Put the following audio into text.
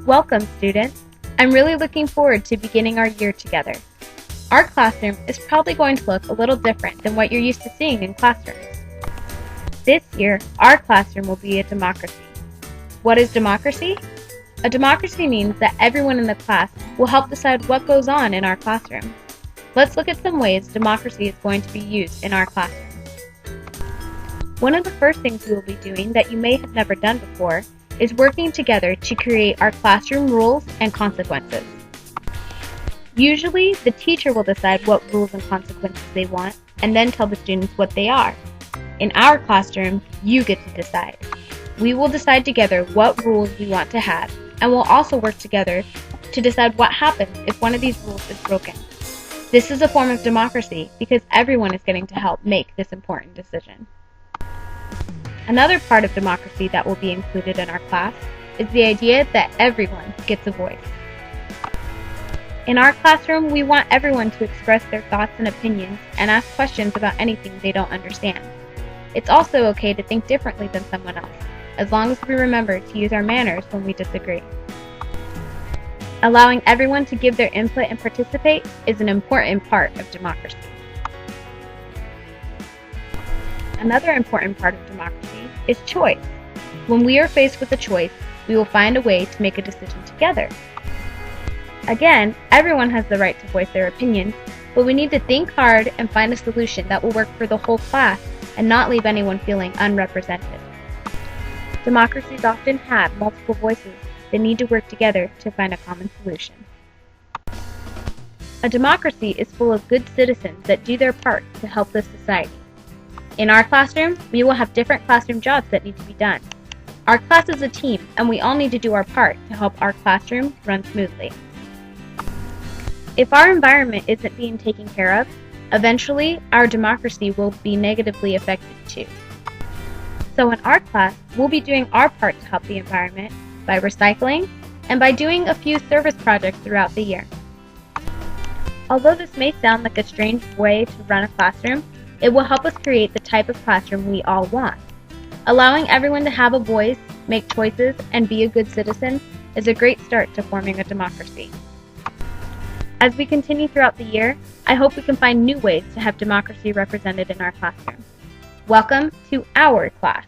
Welcome, students. I'm really looking forward to beginning our year together. Our classroom is probably going to look a little different than what you're used to seeing in classrooms. This year, our classroom will be a democracy. What is democracy? A democracy means that everyone in the class will help decide what goes on in our classroom. Let's look at some ways democracy is going to be used in our classroom. One of the first things we will be doing that you may have never done before is working together to create our classroom rules and consequences. Usually, the teacher will decide what rules and consequences they want and then tell the students what they are. In our classroom, you get to decide. We will decide together what rules we want to have, and we'll also work together to decide what happens if one of these rules is broken. This is a form of democracy because everyone is getting to help make this important decision. Another part of democracy that will be included in our class is the idea that everyone gets a voice. In our classroom, we want everyone to express their thoughts and opinions and ask questions about anything they don't understand. It's also okay to think differently than someone else, as long as we remember to use our manners when we disagree. Allowing everyone to give their input and participate is an important part of democracy. Another important part of democracy is choice. When we are faced with a choice, we will find a way to make a decision together. Again, everyone has the right to voice their opinions, but we need to think hard and find a solution that will work for the whole class and not leave anyone feeling unrepresented. Democracies often have multiple voices that need to work together to find a common solution. A democracy is full of good citizens that do their part to help the society. In our classroom, we will have different classroom jobs that need to be done. Our class is a team, and we all need to do our part to help our classroom run smoothly. If our environment isn't being taken care of, eventually our democracy will be negatively affected too. So in our class, we'll be doing our part to help the environment by recycling and by doing a few service projects throughout the year. Although this may sound like a strange way to run a classroom, it will help us create the type of classroom we all want. Allowing everyone to have a voice, make choices, and be a good citizen is a great start to forming a democracy. As we continue throughout the year, I hope we can find new ways to have democracy represented in our classroom. Welcome to our class.